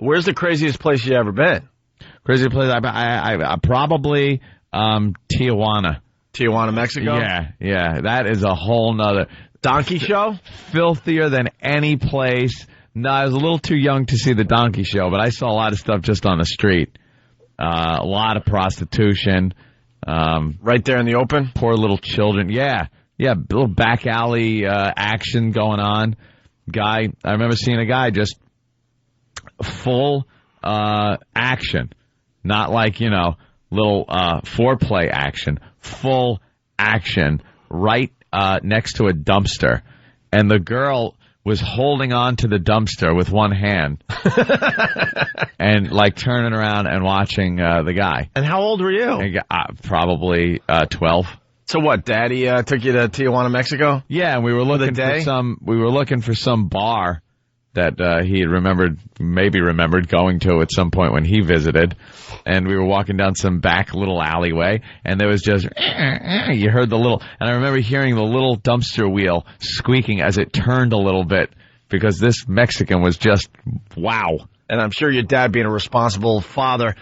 Where's the craziest place you ever been? Craziest place I probably Tijuana. Tijuana, Mexico? Yeah. That is a whole nother donkey show? Filthier than any place. No, I was a little too young to see the donkey show, but I saw a lot of stuff just on the street. A lot of prostitution. Right there in the open? Poor little children. Yeah, little back alley action going on. I remember seeing a guy just full action. Not like, little foreplay action. Full action right next to a dumpster. And the girl was holding on to the dumpster with one hand and like turning around and watching the guy. And how old were you? Probably 12. So what, Daddy took you to Tijuana, Mexico? Yeah, and we were looking for some bar that he had maybe remembered going to at some point when he visited. And we were walking down some back little alleyway, and there was just, you heard the little, and I remember hearing the little dumpster wheel squeaking as it turned a little bit, because this Mexican was just, wow. And I'm sure your dad, being a responsible father,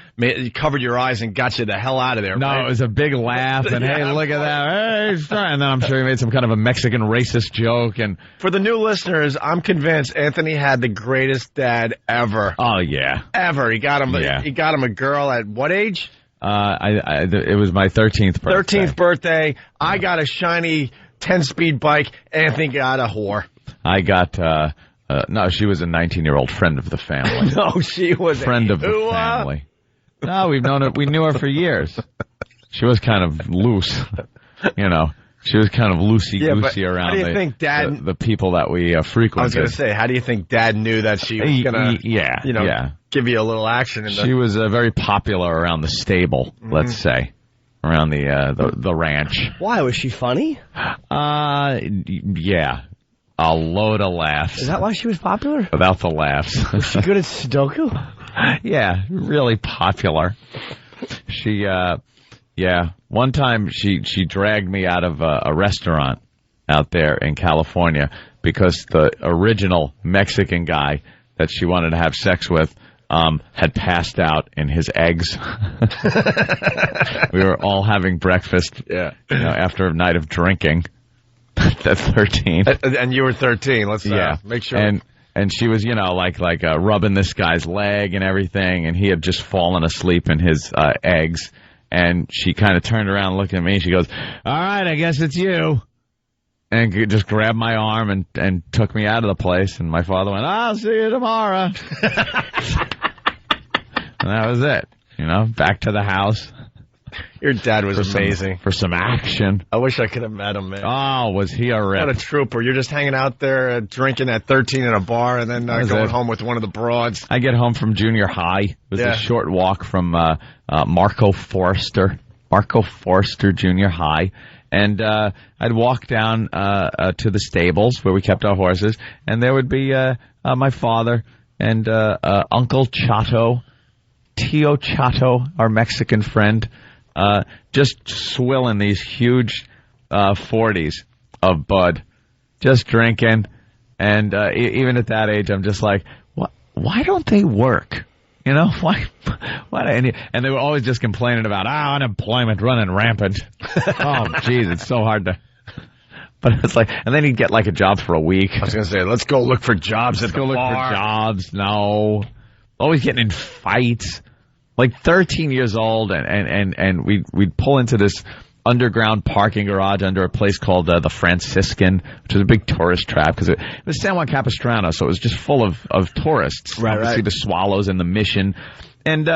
covered your eyes and got you the hell out of there. No, right? It was a big laugh, and hey, look at that. Hey, he's trying. And then I'm sure he made some kind of a Mexican racist joke. And for the new listeners, I'm convinced Anthony had the greatest dad ever. Oh, yeah. Ever. He got him a girl at what age? It was my 13th birthday. 13th birthday. I got a shiny 10-speed bike. Anthony got a whore. I got... no, she was a 19-year-old friend of the family. No, she was friend of the family. No, we knew her for years. She was kind of loose, She was kind of loosey-goosey around how do you think Dad, the people that we frequented. I was going to say, how do you think Dad knew that she was going to, give you a little action? She was very popular around the stable, let's say, around the ranch. Why? Was she funny? Yeah. A load of laughs. Is that why she was popular? Without the laughs. Was she good at Sudoku? Yeah, really popular. She, one time she dragged me out of a restaurant out there in California because the original Mexican guy that she wanted to have sex with had passed out in his eggs. We were all having breakfast after a night of drinking. At 13. And you were 13. Let's make sure. And she was, rubbing this guy's leg and everything, and he had just fallen asleep in his eggs. And she kind of turned around and looked at me, and she goes, "All right, I guess it's you." And just grabbed my arm and took me out of the place. And my father went, "I'll see you tomorrow." And that was it. Back to the house. Your dad was amazing. For some action. I wish I could have met him, man. Oh, was he a rip. What a trooper. You're just hanging out there drinking at 13 in a bar and then going home with one of the broads. I get home from junior high. It was a short walk from Marco Forster Junior High. And I'd walk down to the stables where we kept our horses, and there would be my father and Uncle Chato, Tio Chato, our Mexican friend, just swilling these huge 40s of Bud, just drinking. And even at that age, I'm just like, why don't they work? Why? And they were always just complaining about unemployment running rampant. Oh, geez, it's so hard to. But it's like, and then he'd get like a job for a week. I was going to say, let's go look for jobs. Let's go look for jobs. No, always getting in fights. Like 13 years old, and we'd pull into this underground parking garage under a place called the Franciscan, which is a big tourist trap because it was San Juan Capistrano, so it was just full of tourists. Right. See the Swallows and the Mission, and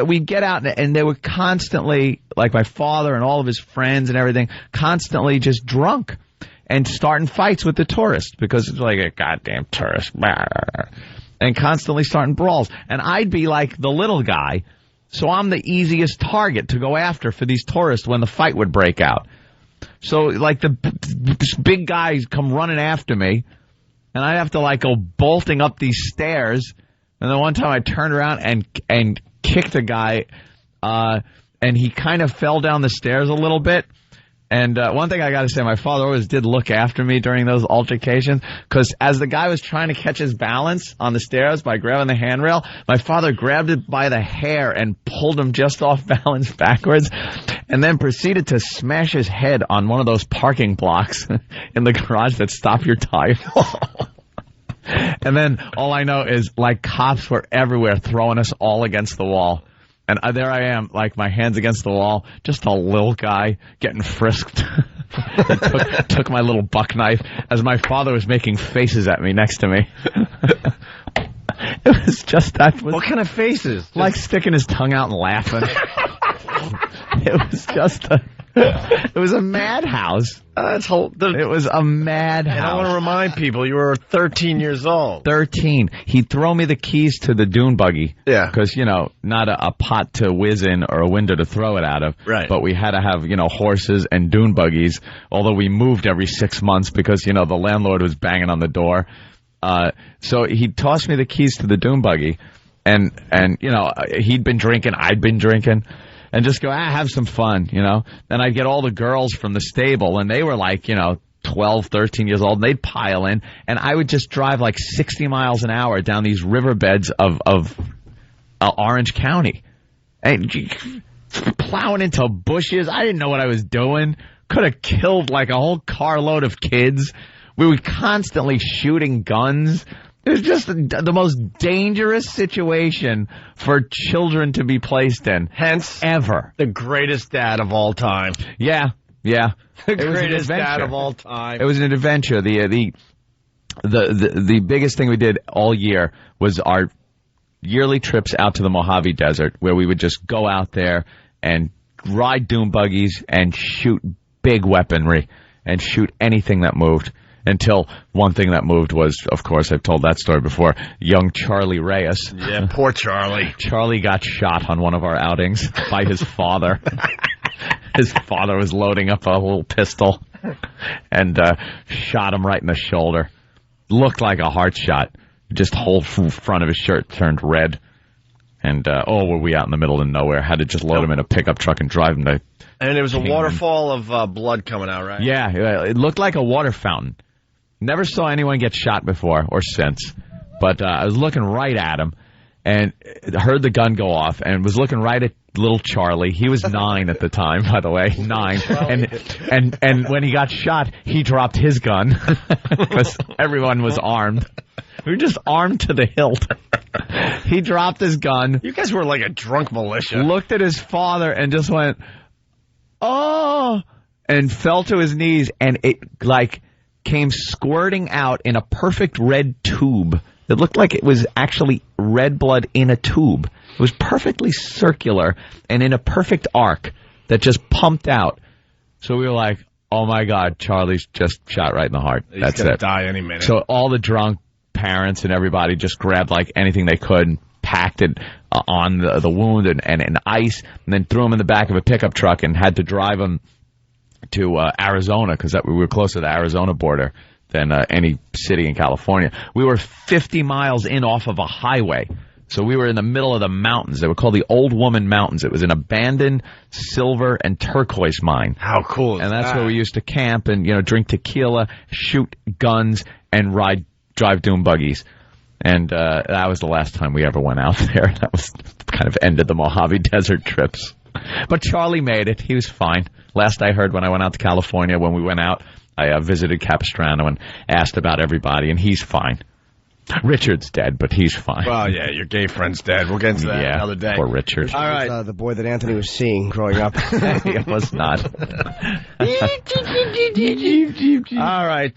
we'd get out, and they were constantly, like my father and all of his friends and everything, constantly just drunk and starting fights with the tourists because it's like a goddamn tourist. And constantly starting brawls. And I'd be like the little guy, so I'm the easiest target to go after for these tourists when the fight would break out. So, like, this big guys come running after me, and I'd have to, like, go bolting up these stairs. And then one time I turned around and kicked a guy, and he kind of fell down the stairs a little bit. And one thing I got to say, my father always did look after me during those altercations, because as the guy was trying to catch his balance on the stairs by grabbing the handrail, my father grabbed it by the hair and pulled him just off balance backwards, and then proceeded to smash his head on one of those parking blocks in the garage that stop your tires. And then all I know is, like, cops were everywhere throwing us all against the wall. And there I am, like, my hands against the wall, just a little guy getting frisked. took my little buck knife as my father was making faces at me next to me. It was just that. What kind of faces? Like sticking his tongue out and laughing. It was just it was a madhouse. It was a madhouse. And I want to remind people, you were 13 years old. 13. He'd throw me the keys to the dune buggy. Yeah. Because, not a pot to whiz in or a window to throw it out of. Right. But we had to have, horses and dune buggies, although we moved every 6 months because, the landlord was banging on the door. So he'd toss me the keys to the dune buggy, and he'd been drinking, I'd been drinking. And just go, have some fun, Then I'd get all the girls from the stable, and they were like, 12, 13 years old, and they'd pile in, and I would just drive like 60 miles an hour down these riverbeds of Orange County. And plowing into bushes. I didn't know what I was doing. Could have killed like a whole carload of kids. We were constantly shooting guns. It was just the most dangerous situation for children to be placed in. Hence, ever. The greatest dad of all time. Yeah. The greatest dad of all time. It was an adventure. The biggest thing we did all year was our yearly trips out to the Mojave Desert, where we would just go out there and ride dune buggies and shoot big weaponry and shoot anything that moved. Until one thing that moved was, of course, I've told that story before, young Charlie Reyes. Yeah, poor Charlie. Charlie got shot on one of our outings by his father. His father was loading up a little pistol and shot him right in the shoulder. Looked like a heart shot. Just whole front of his shirt turned red. And, were we out in the middle of nowhere. Had to just load him in a pickup truck and drive him to... And there was a waterfall of blood coming out, right? Yeah, it looked like a water fountain. Never saw anyone get shot before or since. But I was looking right at him and heard the gun go off and was looking right at little Charlie. He was 9 at the time, by the way, 9. And when he got shot, he dropped his gun because everyone was armed. We were just armed to the hilt. He dropped his gun. You guys were like a drunk militia. Looked at his father and just went, "Oh," and fell to his knees, and it came squirting out in a perfect red tube. It looked like it was actually red blood in a tube. It was perfectly circular and in a perfect arc that just pumped out. So we were like, "Oh my God, Charlie's just shot right in the heart." That's it. He's gonna die any minute. So all the drunk parents and everybody just grabbed like anything they could and packed it on the wound and ice, and then threw him in the back of a pickup truck and had to drive him to Arizona, because we were closer to the Arizona border than any city in California. We were 50 miles in off of a highway. So we were in the middle of the mountains. They were called the Old Woman Mountains. It was an abandoned silver and turquoise mine. How cool is that? And that's where we used to camp and, drink tequila, shoot guns, and drive dune buggies. And that was the last time we ever went out there. That was kind of ended the Mojave Desert trips. But Charlie made it. He was fine. Last I heard, when I went out to California, when we went out, I visited Capistrano and asked about everybody, and he's fine. Richard's dead, but he's fine. Well, yeah, your gay friend's dead. We'll get into that another day. Poor Richard. All right. The boy that Anthony was seeing growing up. He was not. All right.